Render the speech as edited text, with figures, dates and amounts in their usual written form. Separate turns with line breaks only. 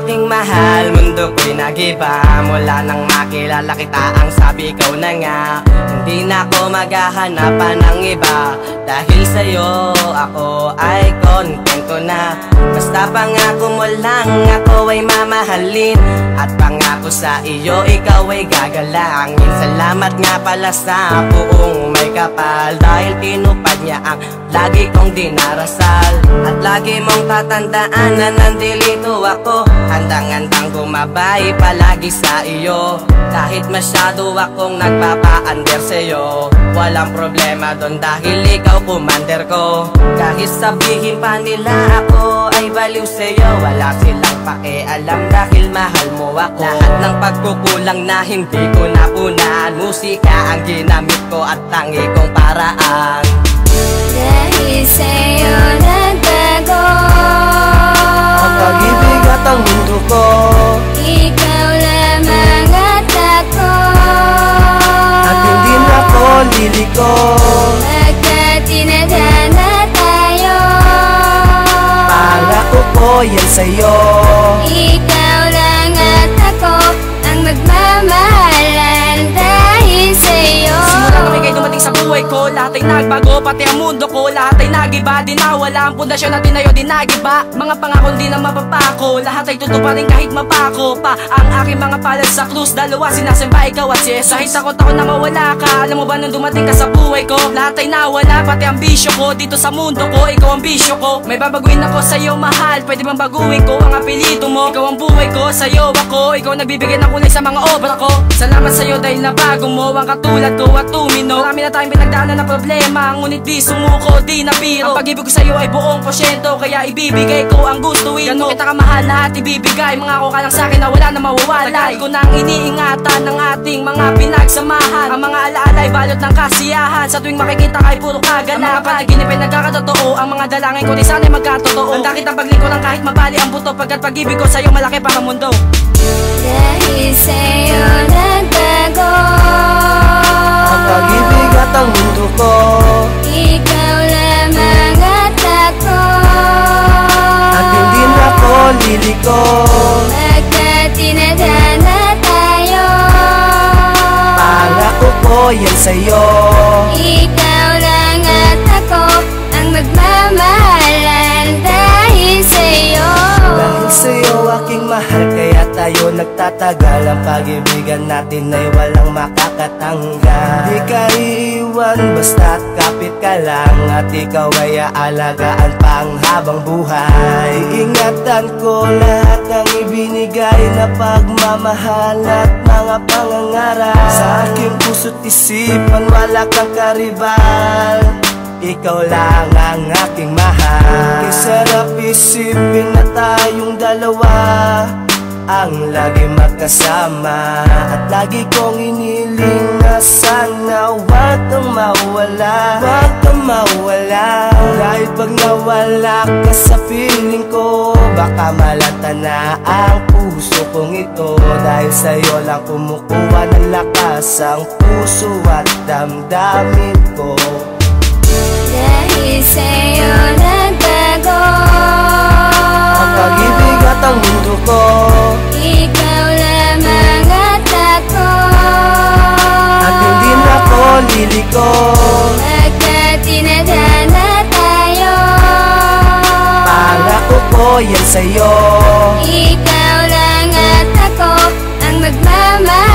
aking mahal, mundo ko'y nagiba. Mula nang makilala kita, ang sabi ikaw na nga. Hindi na ako maghahanapan ng iba, dahil sa'yo ako ay kontento na. Basta pangako mo lang, ako ay mamahalin, at pangako sa iyo, ikaw ay gagalangin. Salamat nga pala sa buong may kapal, dahil tinupad niya ang lagi kong dinarasal. At lagi mong tatandaan na nandilito ako, handang-handang gumabay palagi sa iyo. Kahit masyado akong nagpapa-under sa'yo, walang problema doon dahil ikaw commander ko. Kahit sabihin pa nila ako ay baliw sa'yo, wala silang pakialam dahil mahal mo ako. Lahat ng pagkukulang na hindi ko napunan, musika ang ginamit ko at tangi kong paraan.
Dahil sa'yo nagbago
ang pag-ibig at ang mundo ko,
ikaw lamang at ako,
at hindi na ako liliko.
pagkat tinadhana tayo,
pangako ko yan sa'yo.
ikaw lang at ako ang magmamahalan dahil sa'yo.
Simula na may dumating sa buhay ko, lahat ay nagbago, pati ang mundo ko, lahat ay nagiba. Di nawala ang pundasyon na tinayo, di nagiba. Mga pangako di na mapapako, lahat ay tutuparin kahit mapako pa. Ang aking mga palad sa krus, dalawa sinasimba, ikaw at si Jesus. Kahit takot ako na mawala ka, alam mo ba nung dumating ka sa buhay ko, lahat ay nawala, pati ang bisyo ko. Dito sa mundo ko, ikaw ang bisyo ko. May babaguhin ako sa'yo mahal, pwede bang baguhin ko ang apelyido mo? Ikaw ang buhay ko, sa'yo ako, ikaw nagbibigay ng kulay sa mga obra ko. Salamat sa'yo dahil nabago mo ang katulad ko at tumino. Marami na tayong pinagdaanan na problema, ngunit di sumuko, di nabiro. Ang pag-ibig ko sa'yo ay buong porsyento, kaya ibibigay ko ang gustuin mo. Ganun kita kamahal, lahat ibibigay, mangako ka lang sa'kin na wala na mawawala. Tagal ko nang iniingatan ng ating mga pinagsamahan, ang mga alaala ay balot ng kasiyahan. Sa tuwing makikita ka ay puro kagalakan, ang mga panaginip ay nagkakatotoo, ang mga dalangin ko di sana'y magkatotoo. Handa kitang paglingkuran kahit mabali ang buto, pagkat pag-ibig ko sa'yo malaki para mundo.
Dahil sa'yo nagbago
ang pag-ibig at ang mundo ko,
ikaw lamang at ako,
at hindi na ako liliko.
pagkat tinadhana tayo,
pangako ko yan sa'yo.
ikaw lang at ako ang magmamahalan dahil sa'yo.
Dahil sa'yo aking mahal, kaya tayo nagtatagal. Ang pag-ibigan natin ay walang makakatanggal. Di ka iiwan basta't kapit ka lang, at ikaw ay aalagaan pang habang buhay. Ingatan ko lahat ng ibinigay na pagmamahal at mga pangangarap. Sa aking puso't isipan wala kang karibal, ikaw lang ang aking mahal. Sarap isipin na tayong dalawa ang lagi magkasama, at lagi kong iniling na sana wag kang mawala, wag kang mawala. Dahil pag nawala ka sa feeling ko, baka malata na ang puso kong ito. Dahil sa'yo lang kumukuha ng lakas ang puso at damdamin ko.
Dahil sa'yo nagbago
ang pag-ibig at ang mundo ko,
ikaw lamang at ako,
at hindi na ako liliko.
pagkat tinadhana tayo,
pangako ko yan sa'yo.
ikaw lang at ako ang magmamahalan